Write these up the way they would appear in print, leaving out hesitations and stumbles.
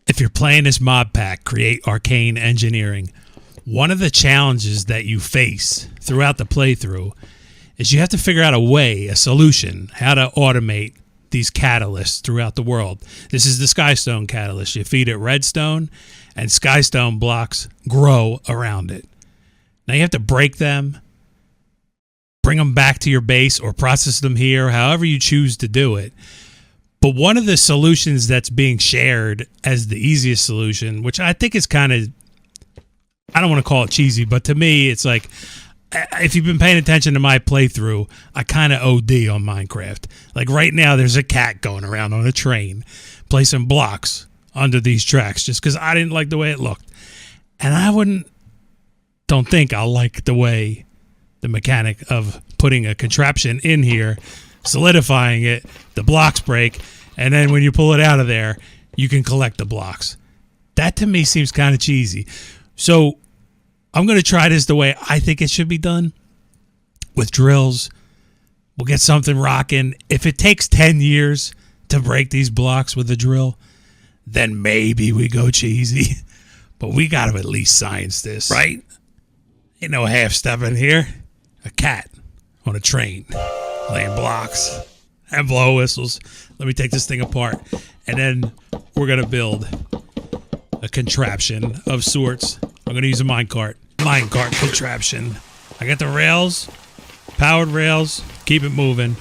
If you're playing this mod pack, Create Arcane Engineering, one of the challenges that you face throughout the playthrough is you have to figure out a way, a solution, how to automate these catalysts throughout the world. This is the skystone catalyst. You feed it redstone, and skystone blocks grow around it. Now you have to break them, bring them back to your base, or process them here, however you choose to do it. But one of the solutions that's being shared as the easiest solution, which I think is kind of, I don't want to call it cheesy, but to me, it's like, if you've been paying attention to my playthrough, I kind of OD on Minecraft. Like right now, there's a cat going around on a train, placing blocks under these tracks just because I didn't like the way it looked. And I don't think I'll like the way the mechanic of putting a contraption in here, solidifying it, the blocks break, and then when you pull it out of there, you can collect the blocks. That to me seems kind of cheesy. So I'm going to try this the way I think it should be done, with drills. We'll get something rocking. If it takes 10 years to break these blocks with a drill, then maybe we go cheesy. But we got to at least science this, right? Ain't no half-stepping here. A cat on a train, laying blocks and blow whistles. Let me take this thing apart, and then we're going to build a contraption of sorts. I'm going to use a minecart contraption. I got the rails, powered rails, keep it moving,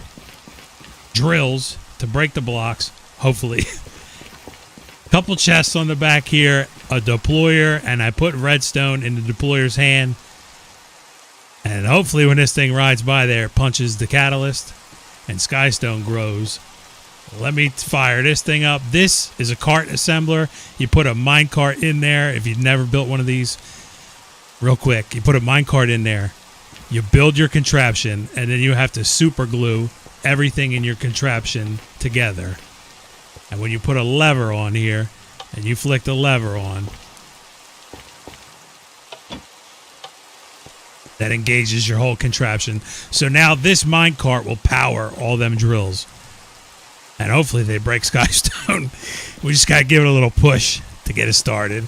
drills to break the blocks, hopefully. Couple chests on the back here, a deployer, and I put redstone in the deployer's hand. And hopefully when this thing rides by there, it punches the catalyst and skystone grows. Let me fire this thing up. This is a cart assembler. You put a minecart in there. If you've never built one of these, real quick, you put a minecart in there. You build your contraption, and then you have to super glue everything in your contraption together. And when you put a lever on here, and you flick the lever on, that engages your whole contraption. So now this minecart will power all them drills. And hopefully they break skystone. We just got to give it a little push to get it started.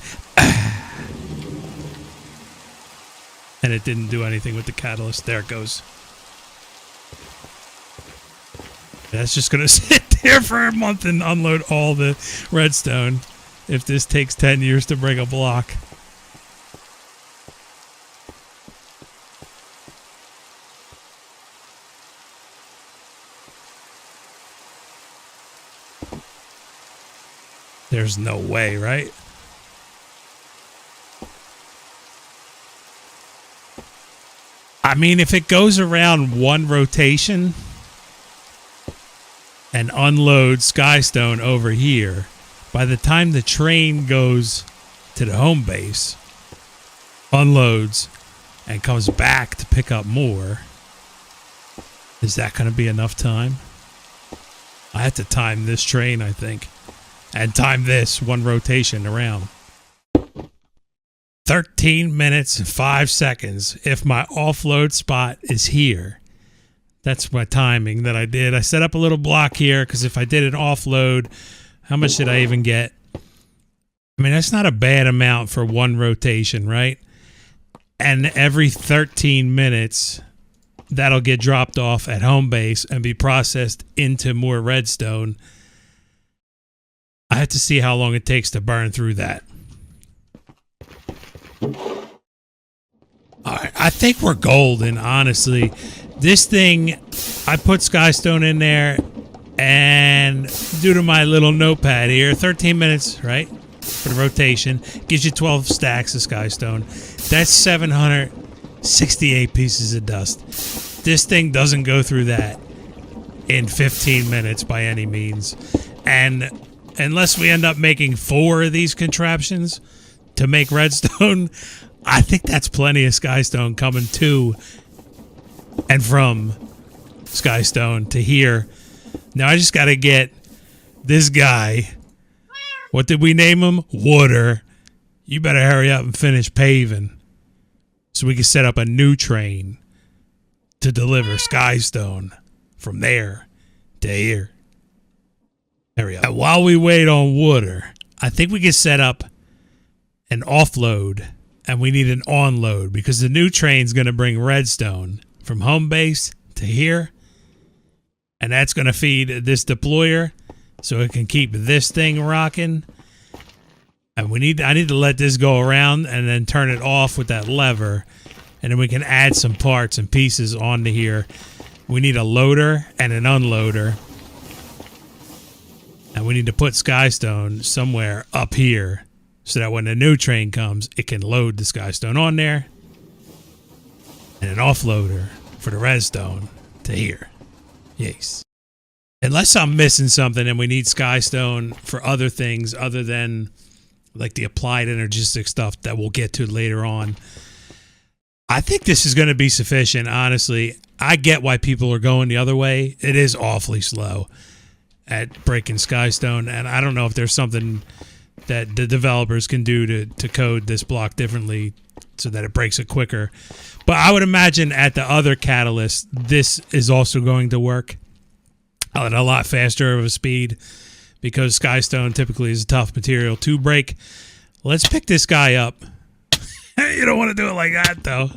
And it didn't do anything with the catalyst. There it goes. That's just going to sit there for a month and unload all the redstone if this takes 10 years to break a block. There's no way, right? I mean, if it goes around one rotation and unloads skystone over here, by the time the train goes to the home base, unloads, and comes back to pick up more, is that going to be enough time? I have to time this train, I think. And time this one rotation around. 13 minutes and 5 seconds. If my offload spot is here, that's my timing that I did. I set up a little block here because if I did an offload, how much did I even get? I mean, that's not a bad amount for one rotation, right? And every 13 minutes, that'll get dropped off at home base and be processed into more redstone. I have to see how long it takes to burn through that. All right, I think we're golden, honestly. This thing, I put skystone in there, and due to my little notepad here, 13 minutes, right, for the rotation, gives you 12 stacks of skystone. That's 768 pieces of dust. This thing doesn't go through that in 15 minutes by any means. And unless we end up making 4 of these contraptions to make redstone, I think that's plenty of skystone coming to and from skystone to here. Now I just got to get this guy. What did we name him? Wooder. You better hurry up and finish paving so we can set up a new train to deliver skystone from there to here. There we go. And while we wait on Wooder, I think we can set up an offload and we need an onload because the new train's going to bring redstone from home base to here. And that's going to feed this deployer so it can keep this thing rocking. And I need to let this go around and then turn it off with that lever. And then we can add some parts and pieces onto here. We need a loader and an unloader. And we need to put skystone somewhere up here so that when the new train comes, it can load the skystone on there. And an offloader for the redstone to here. Yes. Unless I'm missing something and we need skystone for other things other than like the applied energistic stuff that we'll get to later on. I think this is going to be sufficient, honestly. I get why people are going the other way. It is awfully slow at breaking skystone, and I don't know if there's something that the developers can do to code this block differently so that it breaks it quicker. But I would imagine at the other catalyst, this is also going to work at a lot faster of a speed because skystone typically is a tough material to break. Let's pick this guy up. You don't want to do it like that, though.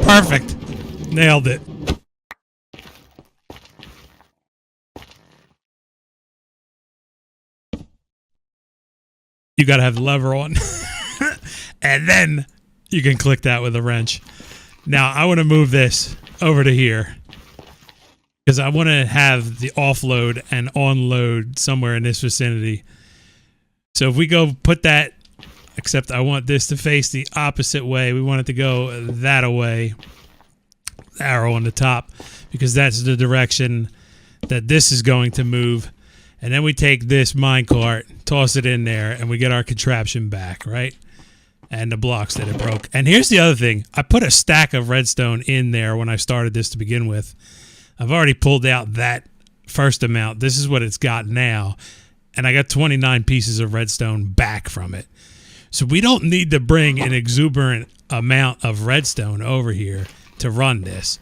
Perfect. Nailed it. You got to have the lever on. And then you can click that with a wrench. Now, I want to move this over to here because I want to have the offload and onload somewhere in this vicinity. So if we go put that, except I want this to face the opposite way. We want it to go that way. Arrow on the top because that's the direction that this is going to move. And then we take this minecart, toss it in there, and we get our contraption back, right? And the blocks that it broke. And here's the other thing. I put a stack of redstone in there when I started this to begin with. I've already pulled out that first amount. This is what it's got now. And I got 29 pieces of redstone back from it. So we don't need to bring an exuberant amount of redstone over here to run this.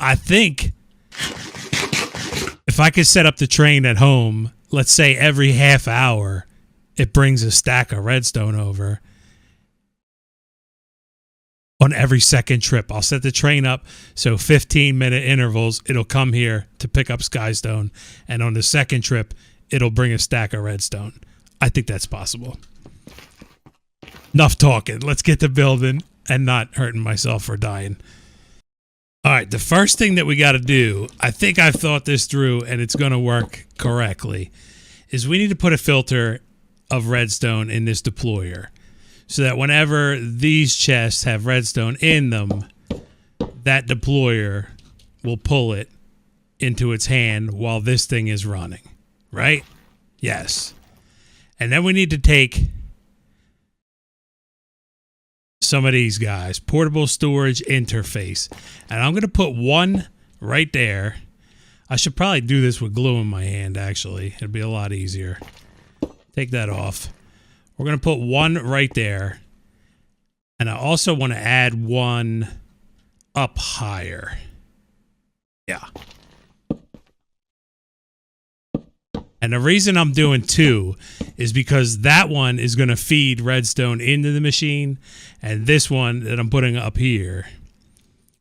I think if I could set up the train at home, let's say every half hour, it brings a stack of redstone over. On every second trip, I'll set the train up so 15-minute intervals, it'll come here to pick up skystone. And on the second trip, it'll bring a stack of redstone. I think that's possible. Enough talking. Let's get to building and not hurting myself or dying. All right, the first thing that we got to do, I think I've thought this through and it's going to work correctly, is we need to put a filter of redstone in this deployer so that whenever these chests have redstone in them, that deployer will pull it into its hand while this thing is running, right? Yes. And then we need to take some of these guys, portable storage interface, and I'm going to put one right there. I should probably do this with glue in my hand, actually. It'd be a lot easier. Take that off. We're going to put one right there, and I also want to add one up higher. Yeah. And the reason I'm doing two is because that one is going to feed redstone into the machine, and this one that I'm putting up here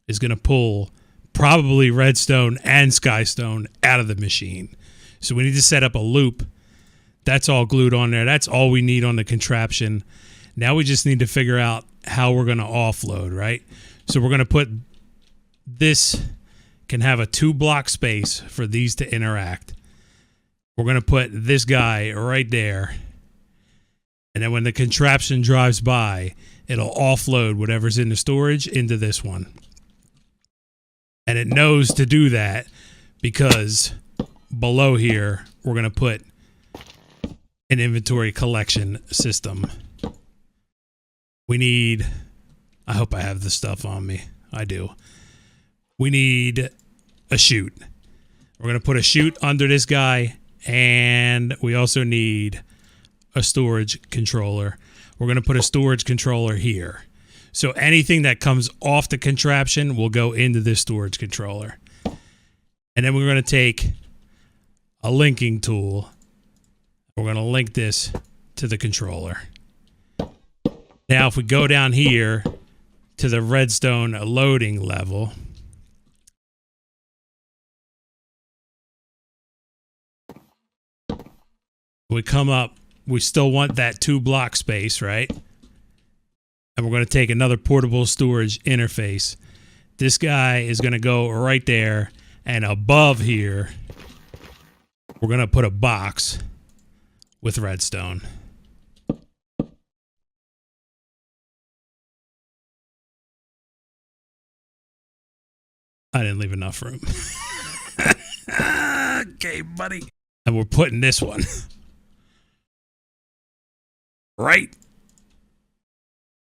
is going to pull probably redstone and skystone out of the machine. So we need to set up a loop. That's all glued on there. That's all we need on the contraption. Now we just need to figure out how we're going to offload, right? So we're going to put this, can have a 2-block space for these to interact. We're going to put this guy right there. And then when the contraption drives by, it'll offload whatever's in the storage into this one. And it knows to do that because below here, we're going to put an inventory collection system. We need, I hope I have the stuff on me. I do. We need a chute. We're going to put a chute under this guy. And we also need a storage controller. We're going to put a storage controller here. So anything that comes off the contraption will go into this storage controller. And then we're going to take a linking tool. We're going to link this to the controller. Now, if we go down here to the redstone loading level, we come up, we still want that 2 block space, right? And we're going to take another portable storage interface. This guy is going to go right there, and above here, we're going to put a box with redstone. I didn't leave enough room. Okay, buddy. And we're putting this one right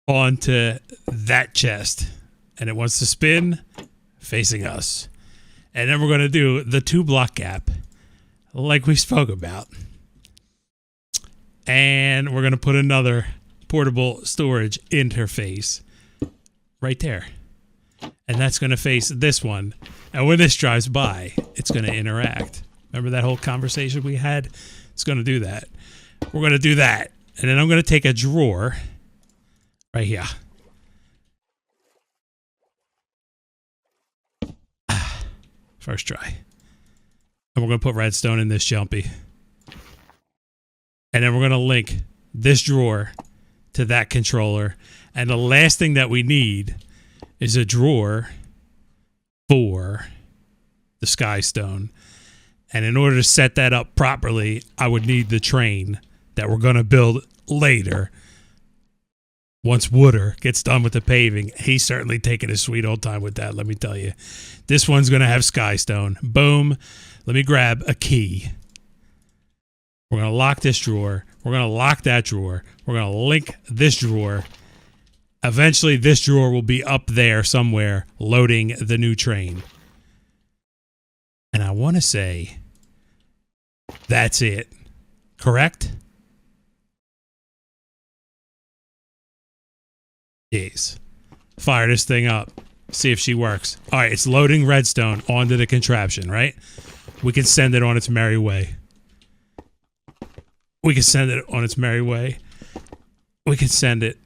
onto that chest. And it wants to spin facing us. And then we're going to do the 2 block gap like we spoke about. And we're going to put another portable storage interface right there. And that's going to face this one. And when this drives by, it's going to interact. Remember that whole conversation we had? It's going to do that. We're going to do that. And then I'm going to take a drawer right here. First try. And we're going to put redstone in this jumpy. And then we're going to link this drawer to that controller. And the last thing that we need is a drawer for the skystone. And in order to set that up properly, I would need the train that we're going to build later. Once Wooder gets done with the paving, he's certainly taking his sweet old time with that, let me tell you. This one's going to have skystone. Boom. Let me grab a key. We're going to lock this drawer. We're going to lock that drawer. We're going to link this drawer. Eventually, this drawer will be up there somewhere loading the new train. And I want to say that's it. Correct? Jeez. Fire this thing up. See if she works. All right, it's loading redstone onto the contraption, right? We can send it on its merry way. We can send it on its merry way. We can send it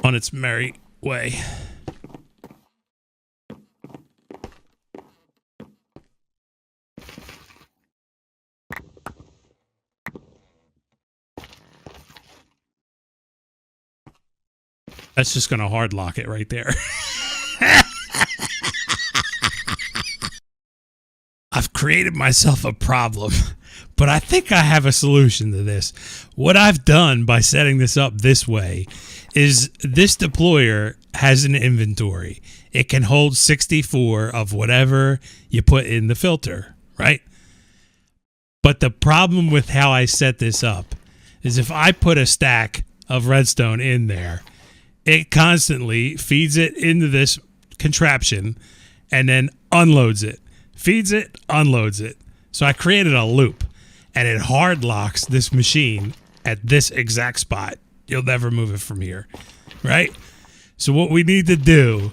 on its merry way. That's just going to hard lock it right there. I've created myself a problem, but I think I have a solution to this. What I've done by setting this up this way is this deployer has an inventory. It can hold 64 of whatever you put in the filter, right? But the problem with how I set this up is if I put a stack of redstone in there, it constantly feeds it into this contraption and then unloads it. Feeds it, unloads it. So I created a loop, and it hard locks this machine at this exact spot. You'll never move it from here, right? So what we need to do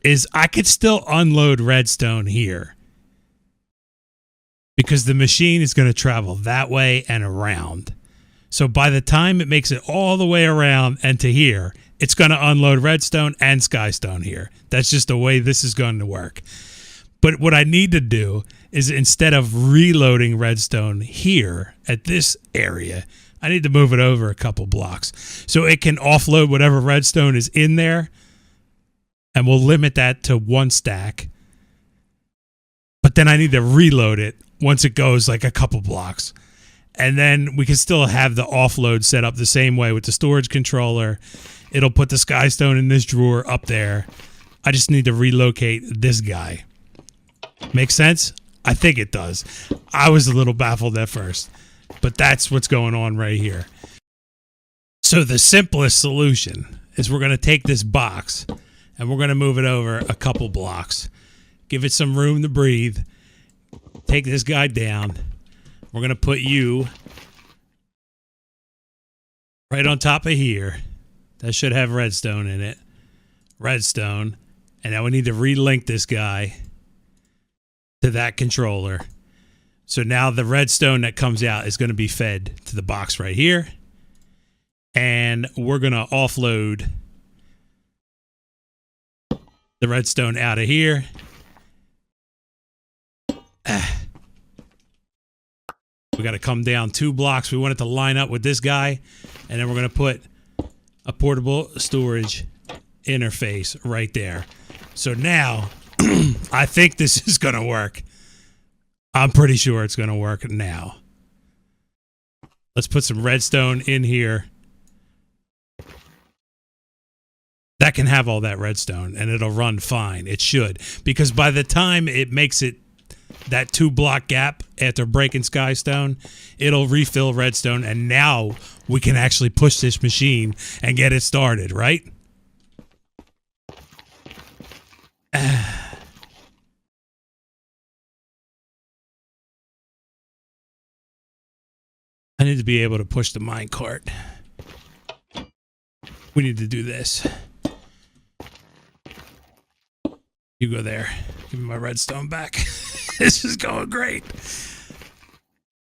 is I could still unload redstone here because the machine is going to travel that way and around. So by the time it makes it all the way around and to here, it's going to unload redstone and skystone here. That's just the way this is going to work. But what I need to do is instead of reloading redstone here at this area, I need to move it over a couple blocks so it can offload whatever redstone is in there, and we'll limit that to 1 stack. But then I need to reload it once it goes like a couple blocks. And then we can still have the offload set up the same way with the storage controller. It'll put the skystone in this drawer up there. I just need to relocate this guy. Make sense? I think it does. I was a little baffled at first, but that's what's going on right here. So the simplest solution is we're going to take this box and we're going to move it over a couple blocks. Give it some room to breathe. Take this guy down. We're going to put you right on top of here. That should have redstone in it. Redstone. And now we need to relink this guy to that controller. So now the redstone that comes out is going to be fed to the box right here. And we're going to offload the redstone out of here. We got to come down 2 blocks. We want it to line up with this guy. And then we're going to put a portable storage interface right there. So now I think this is going to work. I'm pretty sure it's going to work now. Let's put some redstone in here. That can have all that redstone and it'll run fine. It should. Because by the time it makes it that 2 block gap after breaking skystone, it'll refill redstone, and now we can actually push this machine and get it started, right? I need to be able to push the minecart. We need to do this. You go there. Give me my redstone back. This is going great.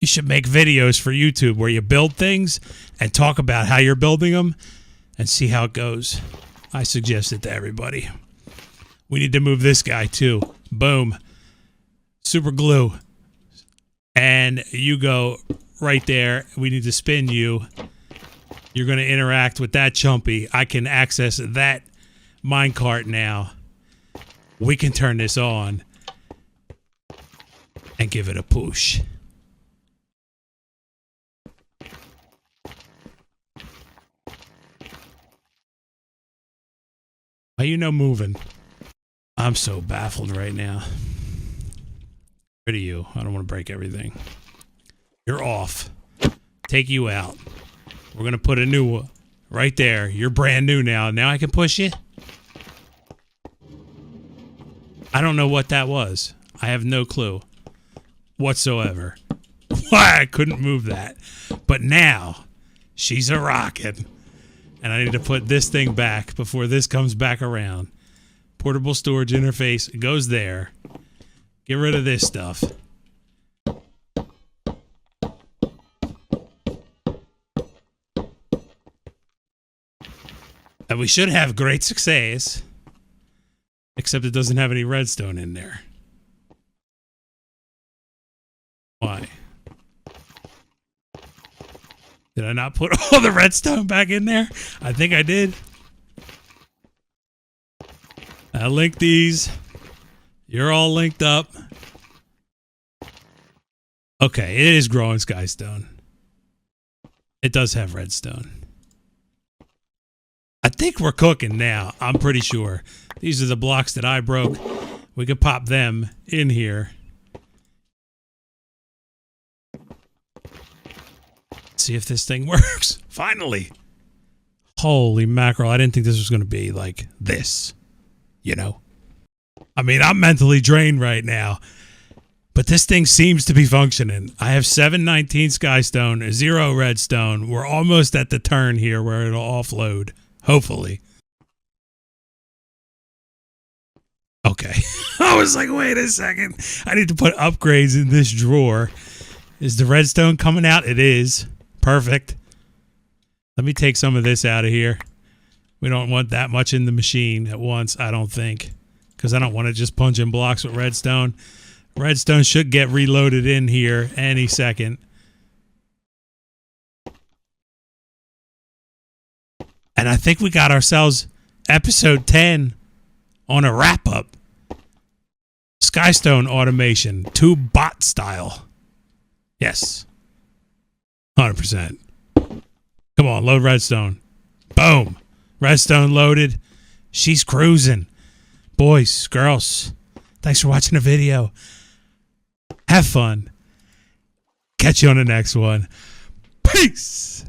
You should make videos for YouTube where you build things and talk about how you're building them and see how it goes. I suggest it to everybody. We need to move this guy too. Boom. Super glue. And you go right there. We need to spin you. You're going to interact with that chumpy. I can access that minecart now. We can turn this on and give it a push. Are you no moving? I'm so baffled right now. Rid of you. I don't want to break everything. You're off. Take you out. We're going to put a new one right there. You're brand new now. Now I can push you. I don't know what that was. I have no clue whatsoever why I couldn't move that. But now she's a rocket. And I need to put this thing back before this comes back around. Portable storage interface goes there. Get rid of this stuff. And we should have great success. Except it doesn't have any redstone in there. Why? Did I not put all the redstone back in there? I think I did. I linked these. You're all linked up. Okay, it is growing skystone. It does have redstone. I think we're cooking now. I'm pretty sure. These are the blocks that I broke. We could pop them in here. See if this thing works. Finally. Holy mackerel. I didn't think this was going to be like this. You know? I mean, I'm mentally drained right now. But this thing seems to be functioning. I have 719 skystone, 0 redstone. We're almost at the turn here where it'll offload. Hopefully. Okay. I was like, wait a second. I need to put upgrades in this drawer. Is the redstone coming out? It is. Perfect. Let me take some of this out of here. We don't want that much in the machine at once, I don't think. Because I don't want to just punch in blocks with redstone. Redstone should get reloaded in here any second. And I think we got ourselves episode 10 on a wrap-up. Skystone automation, 2 bot style. Yes. 100%. Come on, load redstone. Boom. Redstone loaded. She's cruising. Boys, girls, thanks for watching the video. Have fun. Catch you on the next one. Peace.